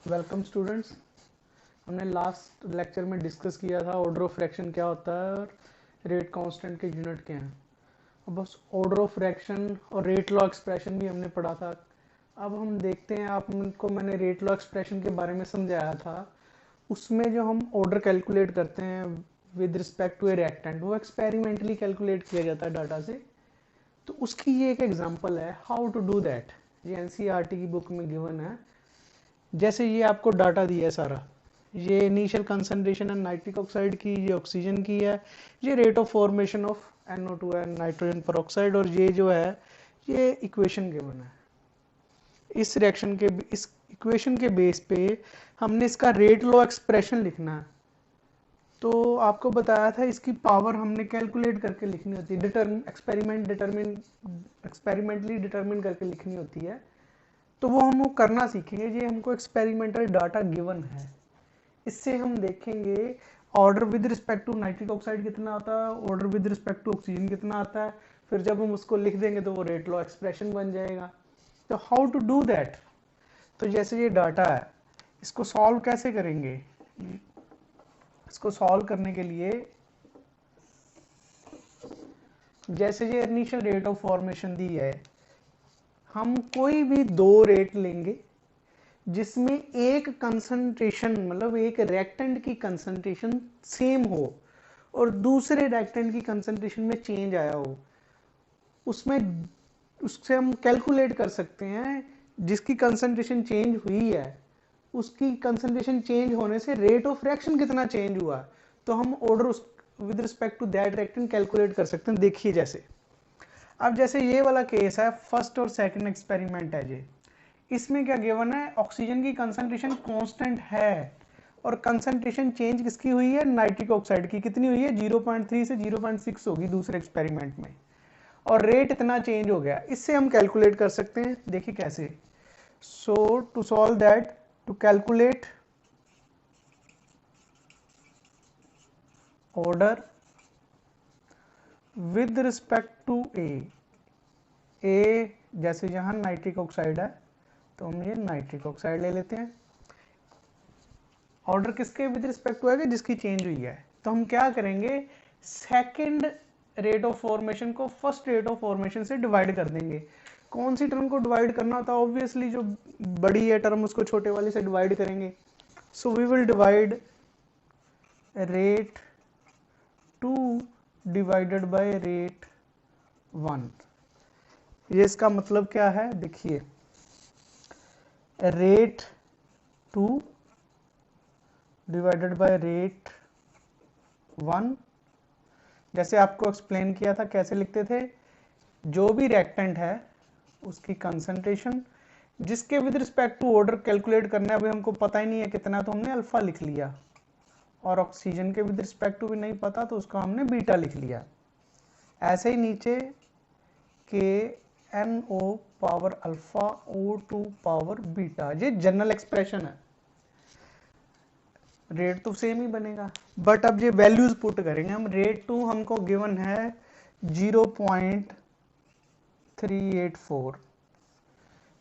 Welcome students. हमने last lecture में discuss किया था ऑर्डर ऑफ फ्रैक्शन क्या होता है और रेट कांस्टेंट के यूनिट क्या हैं। अब बस ऑर्डर ऑफ फ्रैक्शन और रेट लॉ एक्सप्रेशन भी हमने पढ़ा था। अब हम देखते हैं, आपको मैंने रेट लॉ एक्सप्रेशन के बारे में समझाया था। उसमें जो हम ऑर्डर कैलकुलेट करते हैं with respect to a reactant, वो एक्सपेरिमेंटली कैलकुलेट किया जाता है डाटा से। तो उसकी ये एक एग्जांपल है हाउ टू डू दैट। ये एनसीईआरटी की बुक में गिवन है। जैसे ये आपको डाटा दिया है सारा, ये इनिशियल कंसंट्रेशन है नाइट्रिक ऑक्साइड की, ये ऑक्सीजन की है, ये rate of formation of NO2 है नाइट्रोजन पर ऑक्साइड, और ये जो है ये इक्वेशन गिवन है। इस रिएक्शन के इस इक्वेशन के बेस पे हमने इसका रेट लॉ एक्सप्रेशन लिखना है। तो आपको बताया था इसकी पावर हमने कैलकुलेट करके लिखनी होती है, एक्सपेरिमेंटली डिटरमिन करके लिखनी होती है। तो वो हम करना सीखेंगे। ये हमको एक्सपेरिमेंटल डाटा गिवन है, इससे हम देखेंगे order with respect to nitric oxide कितना आता है, order with respect to oxygen कितना आता है। फिर जब हम उसको लिख देंगे तो वो रेट लॉ एक्सप्रेशन बन जाएगा। तो हाउ टू डू दैट। तो जैसे ये डाटा है, इसको सॉल्व कैसे करेंगे। इसको सॉल्व करने के लिए जैसे ये इनिशियल रेट ऑफ फॉर्मेशन दी है, हम कोई भी दो रेट लेंगे जिसमें एक कंसंट्रेशन, मतलब एक रेक्टेंट की कंसंट्रेशन सेम हो और दूसरे रेक्टेंट की कंसंट्रेशन में चेंज आया हो। उसमें उससे हम कैलकुलेट कर सकते हैं जिसकी कंसंट्रेशन चेंज हुई है, उसकी कंसंट्रेशन चेंज होने से रेट ऑफ रिएक्शन कितना चेंज हुआ। तो हम ऑर्डर उस with respect to that reactant calculate कर सकते हैं। देखिए जैसे अब जैसे ये वाला केस है, फर्स्ट और सेकंड एक्सपेरिमेंट है ये। इसमें क्या गिवन है, ऑक्सीजन की कंसंट्रेशन कांस्टेंट है और कंसंट्रेशन चेंज किसकी हुई है, नाइट्रिक ऑक्साइड की। कितनी हुई है, 0.3 से 0.6 होगी दूसरे एक्सपेरिमेंट में, और रेट इतना चेंज हो गया। इससे हम कैलकुलेट कर सकते हैं। देखिए कैसे। So to solve that, to calculate order with respect to A जैसे यहां नाइट्रिक ऑक्साइड है तो हम ये नाइट्रिक ऑक्साइड ले लेते हैं। ऑर्डर किसके विद रिस्पेक्ट टू है, जिसकी चेंज हुई है। तो हम क्या करेंगे, सेकंड रेट ऑफ फॉर्मेशन को फर्स्ट रेट ऑफ फॉर्मेशन से डिवाइड कर देंगे। कौन सी टर्म को डिवाइड करना होता है, ऑब्वियसली जो बड़ी है टर्म उसको छोटे वाले से डिवाइड करेंगे। So we will divide rate 2 divided by rate 1। ये इसका मतलब क्या है, देखिए रेट 2 डिवाइडेड बाय रेट 1। जैसे आपको एक्सप्लेन किया था कैसे लिखते थे, जो भी रेक्टेंट है उसकी कंसंट्रेशन जिसके with respect to order calculate करना है, अभी हमको पता ही नहीं है कितना, तो हमने अल्फा लिख लिया। और ऑक्सीजन के विद रिस्पेक्ट टू भी नहीं पता तो उसका हमने बीटा लिख लिया। ऐसे ही नीचे के NO power alpha O2 power beta, ये जनरल एक्सप्रेशन है। रेट तो सेम ही बनेगा, बट अब ये वैल्यूज पुट करेंगे हम। रेट 2 हमको गिवन है 0.384,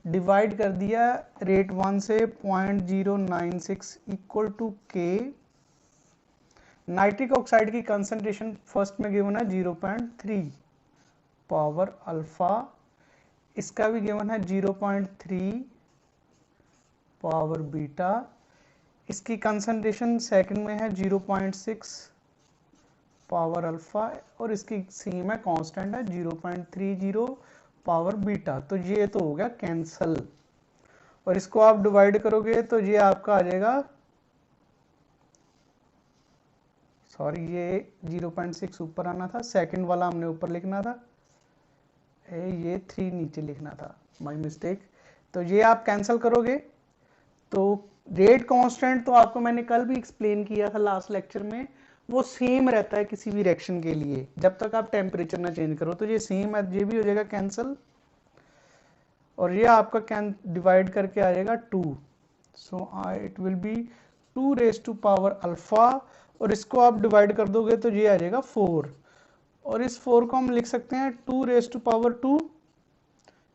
डिवाइड कर दिया रेट 1 से 0.096 इक्वल टू के। नाइट्रिक ऑक्साइड की कंसंट्रेशन फर्स्ट में गिवन है 0.3 पावर अल्फा, इसका भी गिवन है 0.3 पावर बीटा, इसकी कंसंट्रेशन सेकंड में है 0.6 पावर अल्फा, और इसकी सेम है कांस्टेंट है 0.30 पावर बीटा। तो ये तो हो गया कैंसल, और इसको आप डिवाइड करोगे तो ये आपका आ जाएगा, सॉरी ये 0.6 ऊपर आना था, सेकंड वाला हमने ऊपर लिखना था, ये 3 नीचे लिखना था, माय मिस्टेक। तो ये आप कैंसिल करोगे तो रेट कांस्टेंट तो आपको मैंने कल भी एक्सप्लेन किया था लास्ट लेक्चर में, वो सेम रहता है किसी भी रिएक्शन के लिए जब तक आप टेम्परेचर ना चेंज करो। तो ये सेम है, ये भी हो जाएगा कैंसिल, और ये आपका डिवाइड करके आ जाएगा 2। So it will be 2 raise to power alpha, और इसको आप डिवाइड कर दोगे तो ये आ जाएगा 4, और इस 4 को हम लिख सकते हैं 2 raise to power 2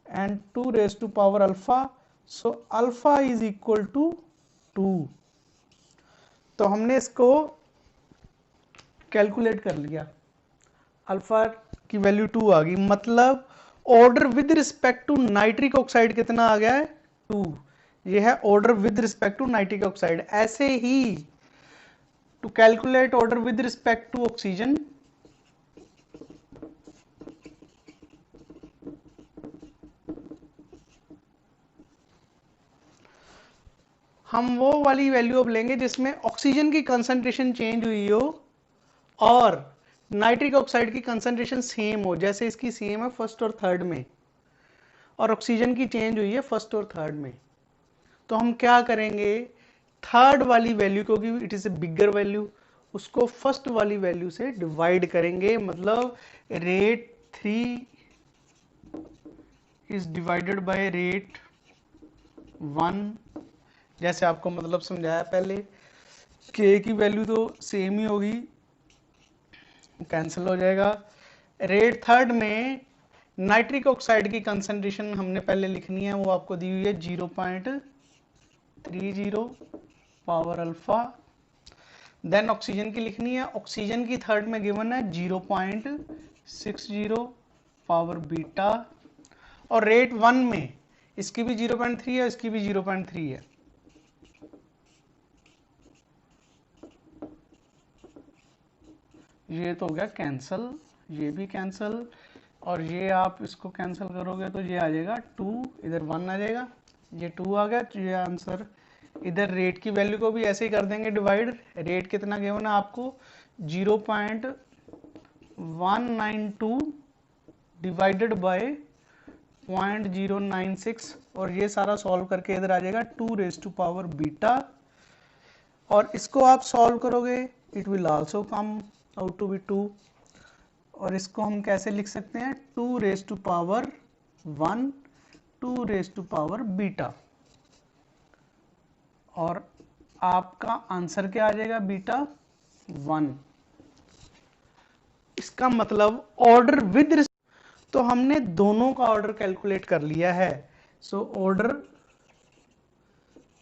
and 2 raise to power alpha. So alpha is equal to 2। तो हमने इसको कैलकुलेट कर लिया, अल्फा की वैल्यू 2 आ गई, मतलब order with respect to nitric oxide कितना आ गया है 2। ये है order with respect to nitric oxide. ऐसे ही to calculate order with respect to oxygen, हम वो वाली वैल्यू अब लेंगे जिसमें ऑक्सीजन की कंसंट्रेशन चेंज हुई हो और नाइट्रिक ऑक्साइड की कंसंट्रेशन सेम हो। जैसे इसकी सेम है फर्स्ट और थर्ड में, और ऑक्सीजन की चेंज हुई है फर्स्ट और थर्ड में। तो हम क्या करेंगे, थर्ड वाली वैल्यू, क्योंकि it is a bigger value, उसको फर्स्ट वाली वैल्यू से डिवाइड करेंगे। मतलब rate 3 is divided by rate 1। जैसे आपको मतलब समझाया पहले, के की वैल्यू तो सेम ही होगी, कैंसिल हो जाएगा। रेट थर्ड में नाइट्रिक ऑक्साइड की कंसंट्रेशन हमने पहले लिखनी है, वो आपको दी हुई है 0.30 पावर अल्फा। देन ऑक्सीजन की लिखनी है, ऑक्सीजन की थर्ड में गिवन है 0.60 पावर बीटा। और रेट 1 में इसकी भी 0.3 है, इसकी भी 0.3 है। ये तो हो गया कैंसल, ये भी कैंसल, और ये आप इसको कैंसिल करोगे तो ये आ जाएगा 2, इधर 1 आ जाएगा, ये 2 आ गया। तो ये आंसर, इधर रेट की वैल्यू को भी ऐसे ही कर देंगे डिवाइड। रेट कितना गिवन है आपको 0.192 डिवाइडेड बाय 0.096, और ये सारा सॉल्व करके इधर आ जाएगा 2 रेज टू पावर बीटा। और इसको आप सॉल्व करोगे, it will also come out to be 2। और इसको हम कैसे लिख सकते हैं, 2 raise to power 1, 2 raise to power beta, और आपका आंसर क्या आ जाएगा बीटा 1। इसका मतलब ऑर्डर विद, तो हमने दोनों का ऑर्डर कैलकुलेट कर लिया है। So order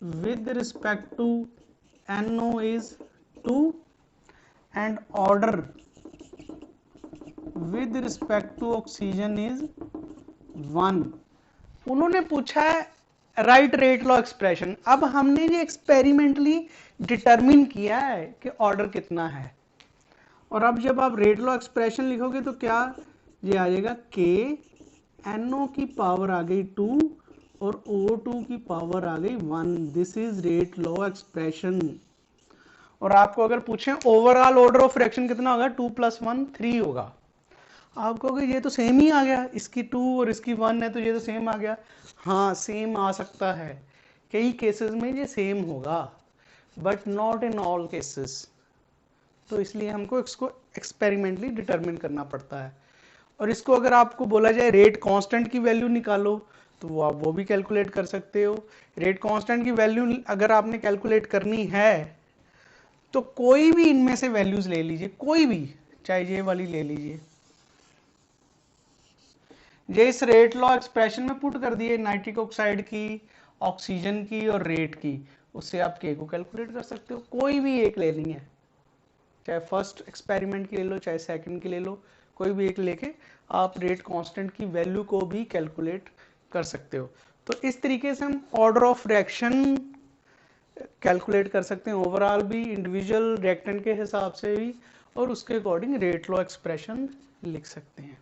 with respect to NO is 2 and order with respect to oxygen is 1। उन्होंने पूछा है राइट रेट लॉ एक्सप्रेशन। अब हमने ये एक्सपेरिमेंटली डिटरमिन किया है कि ऑर्डर कितना है, और अब जब आप रेट लॉ एक्सप्रेशन लिखोगे तो क्या ये आ जाएगा, के NO की पावर आ गई 2 और O2 की पावर आ गई 1। This is rate law expression. और आपको अगर पूछें ओवरऑल ऑर्डर ऑफ फ्रैक्शन कितना होगा, 2 + 1 3 होगा। आप कहोगे ये तो सेम ही आ गया, इसकी 2 और इसकी 1 है तो ये तो सेम आ गया। हाँ सेम आ सकता है, कई केसेस में ये सेम होगा, but not in all cases. तो इसलिए हमको इसको एक्सपेरिमेंटली डिटरमिन करना पड़ता है। और इसको अगर आपको बोला जाए रेट कांस्टेंट की वैल्यू निकालो, तो वो आप वो भी कैलकुलेट कर सकते हो। रेट कांस्टेंट की वैल्यू अगर आपने कैलकुलेट करनी है तो कोई भी इनमें से वैल्यूज ले लीजिए, कोई भी, चाहे ये वाली ले लीजिए। ये इस रेट लॉ एक्सप्रेशन में पुट कर दिए, नाइट्रिक ऑक्साइड की, ऑक्सीजन की और रेट की, उससे आप के को कैलकुलेट कर सकते हो। कोई भी एक लेनी है, चाहे फर्स्ट एक्सपेरिमेंट की ले लो, चाहे सेकंड की ले लो, कोई भी एक लेके आप रेट कांस्टेंट की वैल्यू को भी कैलकुलेट कर सकते हो। तो इस तरीके से हम ऑर्डर ऑफ रिएक्शन कैलकुलेट कर सकते हैं, ओवरऑल भी, इंडिविजुअल रिएक्टेंट के हिसाब से भी, और उसके अकॉर्डिंग रेट लॉ एक्सप्रेशन लिख सकते हैं।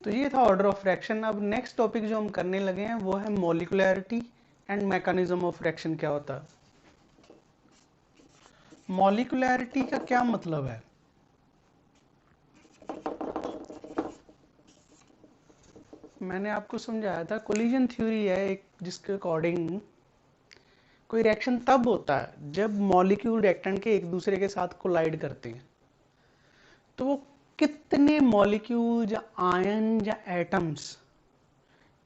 तो ये था ऑर्डर ऑफ रिएक्शन। अब नेक्स्ट टॉपिक जो हम करने लगे हैं वो है मॉलिक्यूलैरिटी एंड मैकेनिज्म ऑफ रिएक्शन। क्या होता है मॉलिक्यूलैरिटी का, क्या मतलब है? मैंने आपको समझाया था, कोलिजन थ्योरी है एक, जिसके अकॉर्डिंग कोई रिएक्शन तब होता है जब मॉलिक्यूल रिएक्टेंट के एक दूसरे के साथ कोलाइड करते हैं। तो वो कितने मॉलिक्यूल या आयन या एटम्स,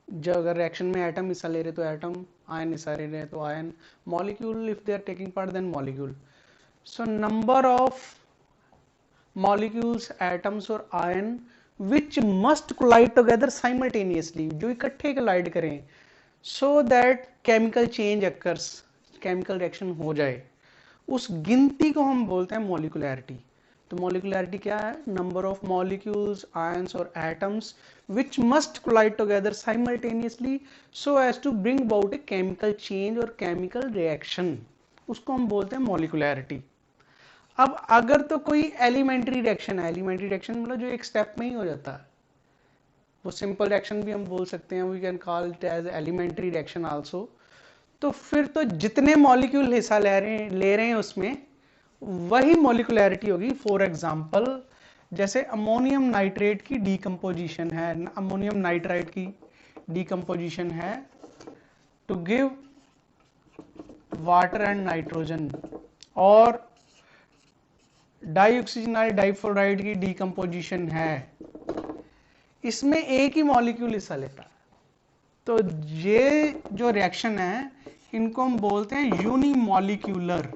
जब अगर रिएक्शन में एटम हिस्सा ले रहे तो एटम, आयन हिस्सा ले रहे तो ion, molecule if they are taking part then molecule. So number of molecules, atoms और ion which must collide together simultaneously, जो इकट्ठे कोलाइड करें, so that chemical change occurs, chemical reaction हो जाए, उस गिनती को हम बोलते हैं मॉलिक्यूलैरिटी। तो मॉलिक्यूलैरिटी क्या है? नंबर ऑफ मॉलिक्यूल्स, आयंस और atoms which must collide together simultaneously so as to bring about a chemical change और chemical reaction, उसको हम बोलते हैं मॉलिक्यूलैरिटी। अब अगर तो कोई एलिमेंट्री रिएक्शन है, एलिमेंट्री रिएक्शन मतलब जो एक स्टेप में ही हो जाता है, वो सिंपल रिएक्शन भी हम बोल सकते हैं, we can call it as elementary reaction also. तो फिर तो जितने मॉलिक्यूल हिस्सा ले रहे हैं उसमें वही मॉलिक्यूलैरिटी होगी। फॉर एग्जांपल जैसे अमोनियम नाइट्रेट की डीकंपोजिशन है, अमोनियम नाइट्राइट की डीकंपोजिशन है to give water and nitrogen, और डाइऑक्सीजनाइड डाइफ्लोराइड की डीकंपोजिशन है, इसमें एक ही मॉलिक्यूल हिस्सा लेता है। तो ये जो रिएक्शन है इनको हम बोलते हैं unimolecular.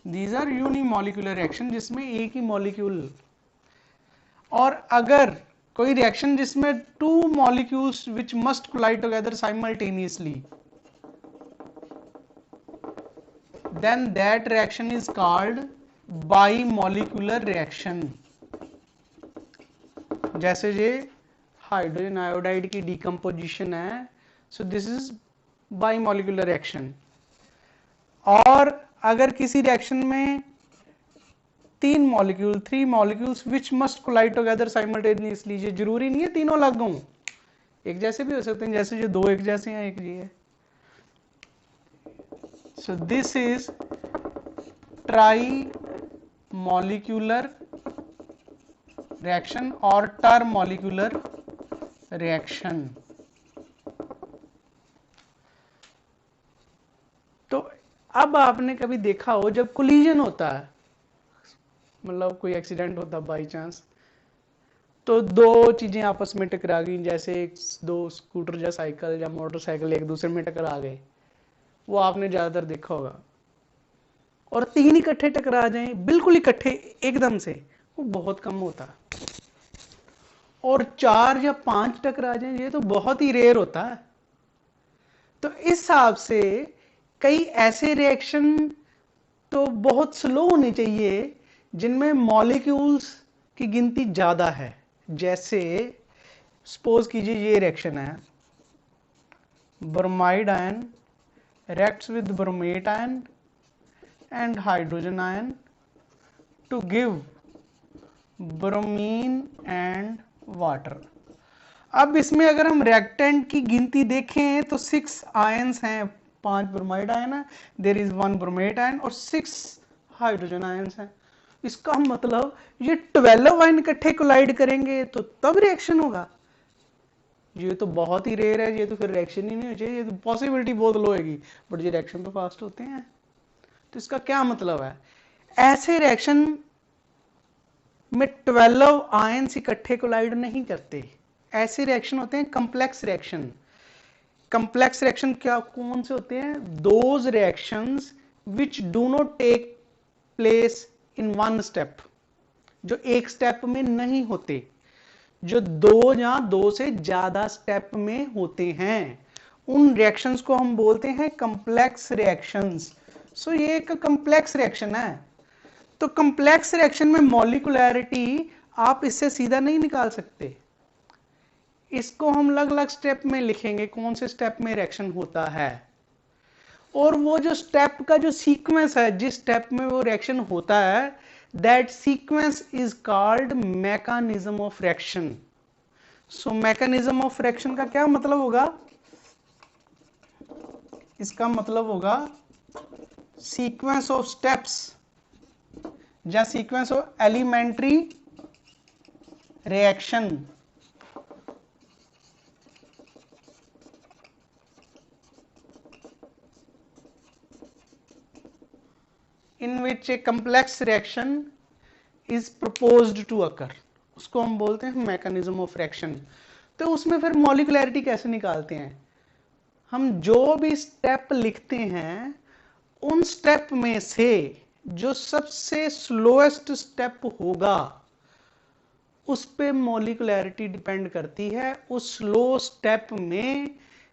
These are unimolecular reaction जिसमें एक ही मॉलिक्यूल। और अगर कोई रिएक्शन जिसमें two molecules which must collide together simultaneously, then that reaction is called bimolecular reaction. जैसे ये हाइड्रोजन आयोडाइड की डीकंपोजिशन है, so this is bimolecular reaction. और अगर किसी रिएक्शन में तीन molecule, three molecules which must collide together simultaneously, ये जरूरी नहीं है तीनों अलग हों, एक जैसे भी हो सकते हैं, जैसे जो दो एक जैसे हैं, एक ये है। So this is try molecular reaction और टर मॉलिक्यूलर रिएक्शन। तो अब आपने कभी देखा हो जब कोलिजन होता है, मतलब कोई एक्सीडेंट होता बाई चांस, तो दो चीजें आपस में टकरा गई, जैसे दो स्कूटर या साइकिल या मोटरसाइकिल एक दूसरे में टकरा गए, वो आपने ज्यादातर देखा होगा। और तीन इकट्ठे टकरा जाएं बिल्कुल इकट्ठे एकदम से, वो बहुत कम होता है। और चार या पांच टकरा जाएं, ये तो बहुत ही रेयर होता है। तो इस हिसाब से कई ऐसे रिएक्शन तो बहुत स्लो होने चाहिए जिनमें मॉलिक्यूल्स की गिनती ज्यादा है। जैसे सपोज कीजिए ये रिएक्शन है, bromide ion reacts with bromate ion and hydrogen ion to give bromine and water। अब इसमें अगर हम रिएक्टेंट की गिनती देखें तो 6 आयंस हैं, 5 ब्रोमाइड आयन है, देयर इज 1 ब्रोमेट आयन और 6 हाइड्रोजन आयंस हैं। इसका मतलब ये 12 आयन इकट्ठे कोलाइड करेंगे तो तब रिएक्शन होगा। ये तो बहुत ही रेयर है, ये तो फिर रिएक्शन ही नहीं हो चाहिए, ये तो पॉसिबिलिटी बहुत लो होगी, बट ये रिएक्शन तो फास्ट होते हैं। तो इसका क्या मतलब है? ऐसे रिएक्शन में 12 आयंस इकट्ठे कोलाइड नहीं करते, ऐसे रिएक्शन होते हैं कंप्लेक्स रिएक्शन। कंप्लेक्स रिएक्शन क्या कौन से होते हैं? Those reactions which do not take place in one step, जो एक स्टेप में नहीं होते, जो दो या दो से ज्यादा स्टेप में होते हैं, उन रिएक्शंस को हम बोलते हैं कंप्लेक्स रिएक्शंस। सो ये एक कंप्लेक्स रिएक्शन है। तो कंप्लेक्स रिएक्शन में मॉलिक्यूलैरिटी आप इससे सीधा नहीं निकाल सकते, इसको हम अलग अलग स्टेप में लिखेंगे, कौन से स्टेप में रिएक्शन होता है। और वो जो स्टेप का जो सीक्वेंस है, जिस स्टेप में वो रिएक्शन होता है, that sequence is called mechanism of reaction। so mechanism of reaction का क्या मतलब होगा? इसका मतलब होगा sequence of steps या sequence of elementary reaction in which a complex reaction is proposed to occur, उसको हम बोलते हैं मैकेनिज्म ऑफ रिएक्शन। तो उसमें फिर मॉलिक्यूलैरिटी कैसे निकालते हैं? हम जो भी स्टेप लिखते हैं उन स्टेप में से जो सबसे स्लोएस्ट स्टेप होगा उस पे मॉलिक्यूलैरिटी डिपेंड करती है। उस स्लो स्टेप में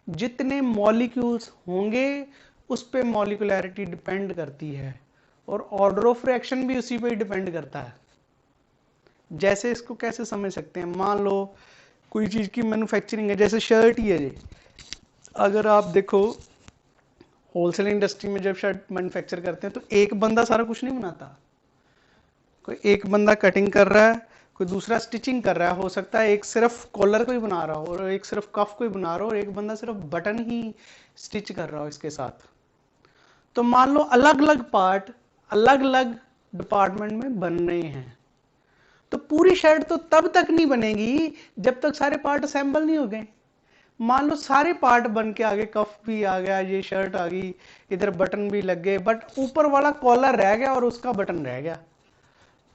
जितने मॉलिक्यूल्स होंगे उस पे मॉलिकुलैरिटी डिपेंड करती है और ऑर्डर ऑफ रिएक्शन भी उसी पे डिपेंड करता है। जैसे इसको कैसे समझ सकते हैं, मान लो कोई चीज़ की मैन्युफैक्चरिंग है, जैसे शर्ट ही है जी। अगर आप देखो होलसेल इंडस्ट्री में जब शर्ट मैन्युफैक्चर करते हैं तो एक बंदा सारा कुछ नहीं बनाता, कोई एक बंदा कटिंग कर रहा है, कोई दूसरा स्टिचिंग कर रहा है, हो सकता है एक सिर्फ कॉलर को ही बना रहा हो और एक सिर्फ कफ को ही बना रहा हो और एक बंदा सिर्फ बटन ही स्टिच कर रहा हो इसके साथ। तो मान लो अलग अलग पार्ट अलग अलग डिपार्टमेंट में बन रहे हैं, तो पूरी शर्ट तो तब तक नहीं बनेगी जब तक सारे पार्ट असेंबल नहीं हो गए। मान लो सारे पार्ट बन के आ गए, कफ भी आ गया, ये शर्ट आ गई, इधर बटन भी लग गए, बट ऊपर वाला कॉलर रह गया और उसका बटन रह गया।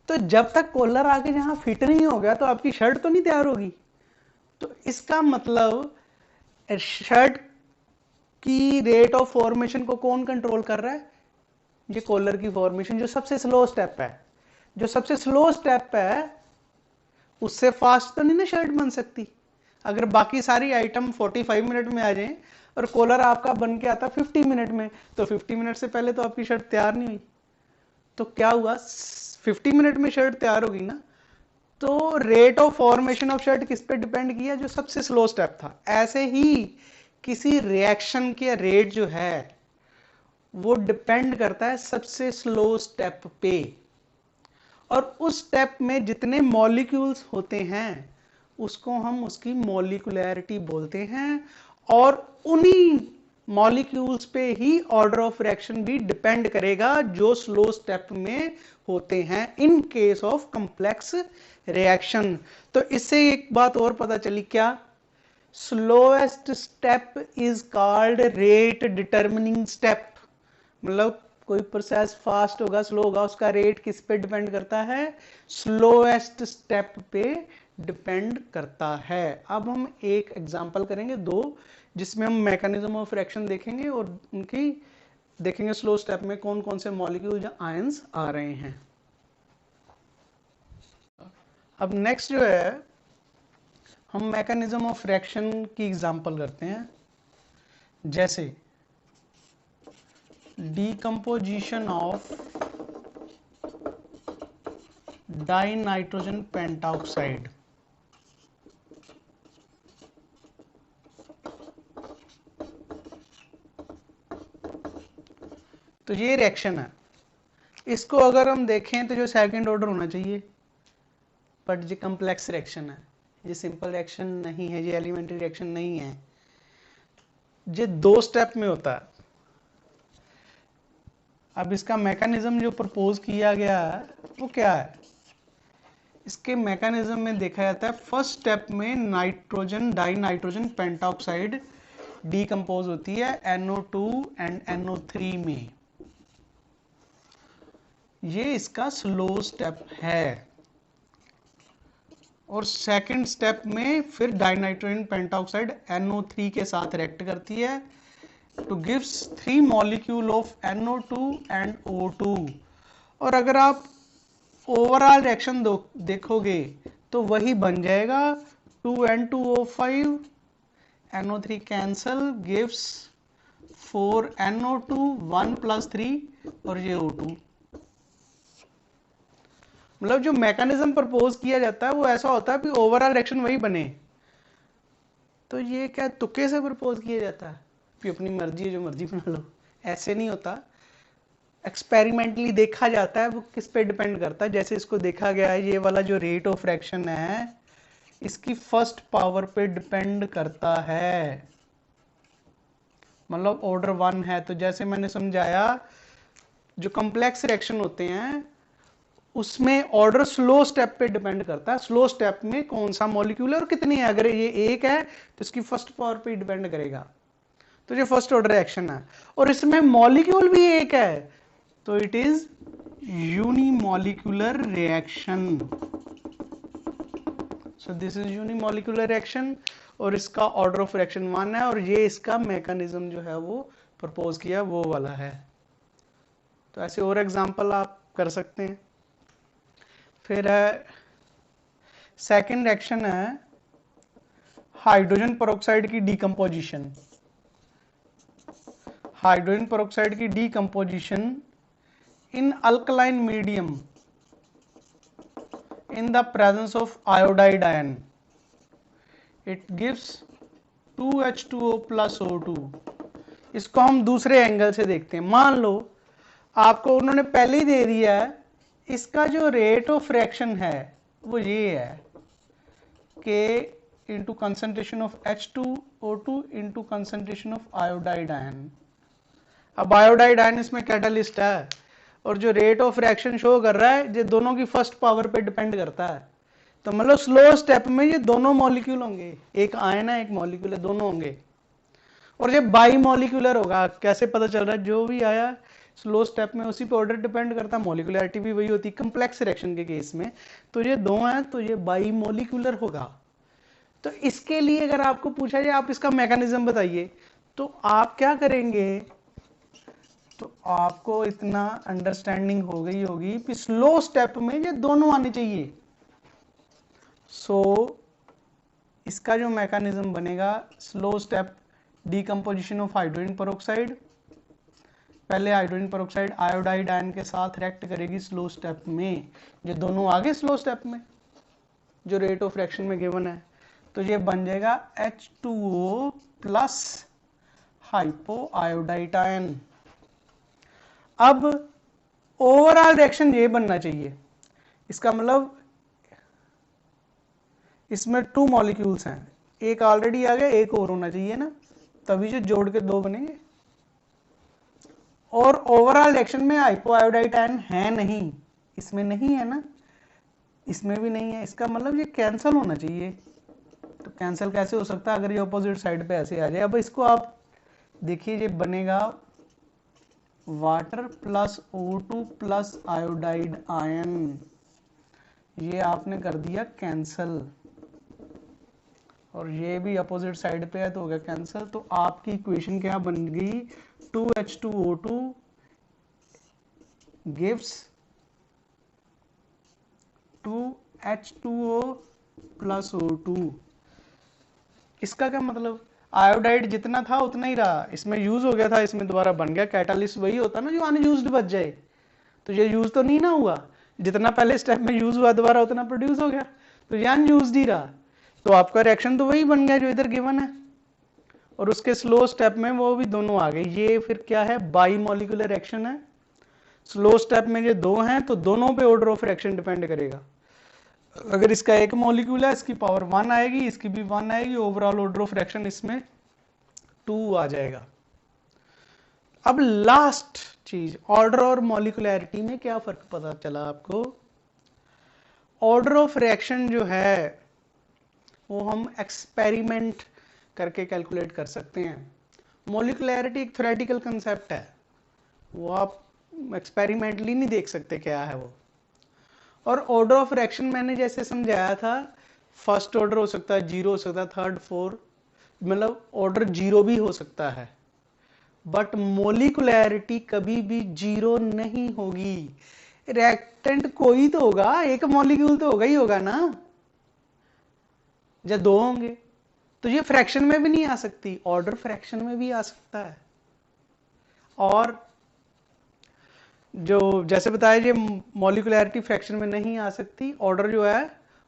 तो जब तक कॉलर आके जहां फिट नहीं हो गया तो आपकी शर्ट तो नहीं तैयार होगी। तो इसका मतलब शर्ट की रेट ऑफ फॉर्मेशन को कौन कंट्रोल कर रहा है? ये कॉलर की फॉर्मेशन, जो सबसे स्लो स्टेप है। जो सबसे स्लो स्टेप है उससे फास्ट तो नहीं ना शर्ट बन सकती। अगर बाकी सारी आइटम 45 मिनट में आ जाए और कॉलर आपका बन के आता 50 मिनट में, तो 50 मिनट से पहले तो आपकी शर्ट तैयार नहीं हुई। तो क्या हुआ, 50 मिनट में शर्ट तैयार होगी ना। तो rate of formation of shirt किस पे डिपेंड किया? जो सबसे स्लो स्टेप था। ऐसे ही किसी रिएक्शन के रेट जो है वो डिपेंड करता है सबसे स्लो स्टेप पे, और उस स्टेप में जितने मॉलिक्यूल्स होते हैं उसको हम उसकी मॉलिक्यूलैरिटी बोलते हैं, और उन्हीं मॉलिक्यूल्स पे ही ऑर्डर ऑफ रिएक्शन भी डिपेंड करेगा जो स्लो स्टेप में होते हैं in case of complex reaction. तो इससे एक बात और पता चली, क्या? Slowest step is called rate determining step. मतलब कोई प्रोसेस फास्ट होगा स्लो होगा, उसका रेट किस पे डिपेंड करता है? स्लोएस्ट स्टेप पे डिपेंड करता है। अब हम एक एग्जांपल करेंगे, दो, जिसमें हम मैकेनिज्म ऑफ रिएक्शन देखेंगे और उनकी देखेंगे स्लो स्टेप में कौन कौन से मॉलिक्यूल या आयंस आ रहे हैं। अब नेक्स्ट जो है, हम मैकेनिज्म ऑफ रिएक्शन की एग्जांपल करते हैं, जैसे decomposition of die nitrogen pentoxide. तो ये रिएक्शन है, इसको अगर हम देखें तो जो सेकंड ऑर्डर होना चाहिए, बट ये कॉम्प्लेक्स रिएक्शन है, ये सिंपल रिएक्शन नहीं है, ये एलिमेंट्री रिएक्शन नहीं है, ये दो स्टेप में होता है। अब इसका मैकेनिज्म जो प्रपोज किया गया है वो क्या है? इसके मैकेनिज्म में देखा जाता है, फर्स्ट स्टेप में nitrogen die nitrogen pentoxide decompose होती है NO2 एंड NO3 में। ये इसका स्लो स्टेप है। और सेकंड स्टेप में फिर डाइनाइट्रोजन पेंटाऑक्साइड NO3 के साथ रिएक्ट करती है two gives 3 molecule of NO2 and O2। और अगर आप ओवरऑल रिएक्शन देखोगे तो वही बन जाएगा 2N2O5, NO3 cancel, gives 4NO2, 1 + 3 और ये O2। मतलब जो मैकेनिज्म प्रपोज किया जाता है वो ऐसा होता है कि ओवरऑल रिएक्शन वही बने। तो ये क्या तुक्के से प्रपोज किया जाता है कि अपनी मर्जी है जो मर्जी बना लो? ऐसे नहीं होता। एक्सपेरिमेंटली देखा जाता है, वो किस पे डिपेंड करता है। जैसे इसको देखा गया है, ये वाला जो रेट ऑफ रिएक्शन है इसकी फर्स्ट पावर पे डिपेंड करता है, मतलब ऑर्डर 1 है। तो जैसे मैंने समझाया, जो कॉम्प्लेक्स रिएक्शन होते हैं उसमें ऑर्डर स्लो स्टेप पे डिपेंड करता है, स्लो स्टेप में कौन सा मॉलिक्यूल है और कितनी है। अगर ये एक है तो इसकी फर्स्ट पावर पे डिपेंड करेगा। तो ये फर्स्ट ऑर्डर रिएक्शन है और इसमें मॉलिक्यूल भी एक है, तो it is unimolecular reaction. So this is unimolecular reaction और इसका ऑर्डर ऑफ रिएक्शन 1 है और ये इसका मैकेनिज्म जो है वो प्रपोज किया वो वाला है। तो ऐसे और एग्जांपल आप कर सकते हैं। फिर है सेकेंड रिएक्शन है हाइड्रोजन पेरोक्साइड की डीकंपोजिशन। हाइड्रोजन पेरोक्साइड की decomposition in alkaline medium in the presence of iodide ion, it gives 2H2O plus O2। इसको हम दूसरे एंगल से देखते हैं। मान लो आपको उन्होंने पहले ही दे दिया है, इसका जो रेट ऑफ रिएक्शन है वो ये है K into concentration of H2O2 into concentration of iodide ion. अब आयोडाइड आयन इसमें कैटालिस्ट है और जो रेट ऑफ रिएक्शन शो कर रहा है ये दोनों की फर्स्ट पावर पे डिपेंड करता है। तो मतलब स्लो स्टेप में ये दोनों मॉलिक्यूल होंगे, एक आयन है एक मॉलिक्यूल है, दोनों होंगे। और ये बाई मॉलिक्यूलर होगा। कैसे पता चल रहा है? जो भी आया स्लो स्टेप में उसी पे ऑर्डर डिपेंड करता है, मॉलिक्यूलरिटी भी वही होती है कम्प्लेक्स रिएक्शन के केस में। तो ये दो हैं तो ये बाई मॉलिक्यूलर होगा। तो इसके लिए अगर आपको पूछा जाए आप इसका मैकेनिज्म बताइए, तो आप क्या करेंगे? तो आपको इतना अंडरस्टैंडिंग हो गई होगी कि स्लो स्टेप में ये दोनों आने चाहिए। सो इसका जो मैकेनिज्म बनेगा, slow step decomposition of hydrogen peroxide. पहले हाइड्रोजन पेरोक्साइड आयोडाइड आयन के साथ रिएक्ट करेगी स्लो स्टेप में, ये दोनों आगे स्लो स्टेप में जो रेट ऑफ रिएक्शन में गिवन है। तो ये बन जाएगा H2O plus hypo iodide ion. अब ओवरऑल रिएक्शन ये बनना चाहिए, इसका मतलब इसमें 2 मॉलिक्यूल्स हैं, एक ऑलरेडी आ गया, एक और होना चाहिए ना, तभी जो जोड़ के 2 बनेंगे। और ओवरऑल रिएक्शन में हाइपोआयोडाइड आयन है नहीं, इसमें नहीं है ना, इसमें भी नहीं है, इसका मतलब ये कैंसिल होना चाहिए। तो कैंसिल कैसे हो सकता है? अगर ये ऑपोजिट साइड पे ऐसे आ जाए। अब इसको आप देखिए, ये बनेगा water plus O2 plus iodide ion, ये आपने कर दिया कैंसिल, और ये भी अपोजिट साइड पे है तो हो गया कैंसिल। तो आपकी इक्वेशन क्या बन गई? 2H2O2 gives 2H2O plus O2। इसका क्या मतलब? आयोडाइड जितना था उतना ही रहा, इसमें यूज हो गया था, इसमें दोबारा बन गया। कैटालिस्ट वही होता ना जो अनयूज्ड बच जाए, तो ये यूज तो नहीं ना हुआ, जितना पहले स्टेप में यूज हुआ दोबारा उतना प्रोड्यूस हो गया, तो ये अनयूज्ड ही रहा। तो आपका रिएक्शन तो वही बन गया जो इधर गिवन है, और उसके स्लो स्टेप में वो भी दोनों आ गए। ये फिर क्या है? बाई मॉलिक्यूलर रिएक्शन है। स्लो स्टेप में ये दो हैं तो दोनों पे ऑर्डर ऑफ रिएक्शन डिपेंड करेगा। अगर इसका एक मॉलिक्यूल है, इसकी पावर 1 आएगी, इसकी भी 1 आएगी, ओवरऑल ऑर्डर ऑफ रिएक्शन इसमें 2 आ जाएगा। अब लास्ट चीज, ऑर्डर और मॉलिक्यूलैरिटी में क्या फर्क पता चला आपको? ऑर्डर ऑफ रिएक्शन जो है वो हम एक्सपेरिमेंट करके कैलकुलेट कर सकते हैं। मॉलिक्यूलैरिटी एक थ्योरेटिकल कंसेप्ट है, वो आप एक्सपेरिमेंटली नहीं देख सकते क्या है वो। और ऑर्डर ऑफ रिएक्शन मैंने जैसे समझाया था, फर्स्ट ऑर्डर हो सकता है, 0 हो सकता है, 3rd 4th, मतलब ऑर्डर 0 भी हो सकता है, बट मॉलिक्यूलैरिटी कभी भी 0 नहीं होगी। रिएक्टेंट कोई तो होगा, एक मॉलिक्यूल तो होगा ही होगा ना, या 2 होंगे, तो ये फ्रैक्शन में भी नहीं आ सकती, ऑर्डर फ्रैक्शन में भी आ सकता है। और जो जैसे बताया, ये मॉलिक्यूलैरिटी फ्रैक्शन में नहीं आ सकती, ऑर्डर जो है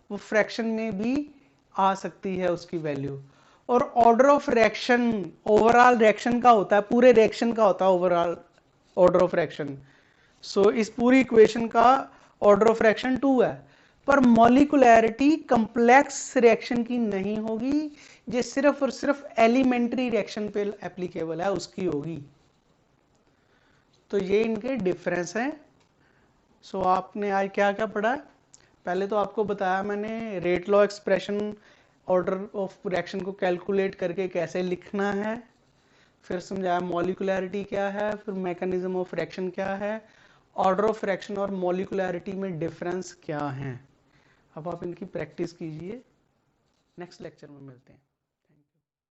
वो फ्रैक्शन में भी आ सकती है उसकी वैल्यू। और order of reaction overall reaction का होता है, पूरे रिएक्शन का होता है ओवरऑल ऑर्डर ऑफ रिएक्शन। सो इस पूरी इक्वेशन का ऑर्डर ऑफ रिएक्शन 2 है, पर मॉलिक्यूलैरिटी कंप्लेक्स रिएक्शन की नहीं होगी, ये सिर्फ और सिर्फ एलिमेंट्री रिएक्शन पे एप्लीकेबल है, उसकी होगी। तो ये इनके डिफरेंस हैं। सो आपने आज क्या क्या पढ़ा? पहले तो आपको बताया मैंने rate law expression, order of reaction को कैलकुलेट करके कैसे लिखना है, फिर समझाया मॉलिक्यूलैरिटी क्या है, फिर मैकेनिज्म ऑफ रिएक्शन क्या है, ऑर्डर ऑफ रिएक्शन और मॉलिक्यूलैरिटी में डिफरेंस क्या है। अब आप इनकी प्रैक्टिस कीजिए, नेक्स्ट लेक्चर में मिलते हैं।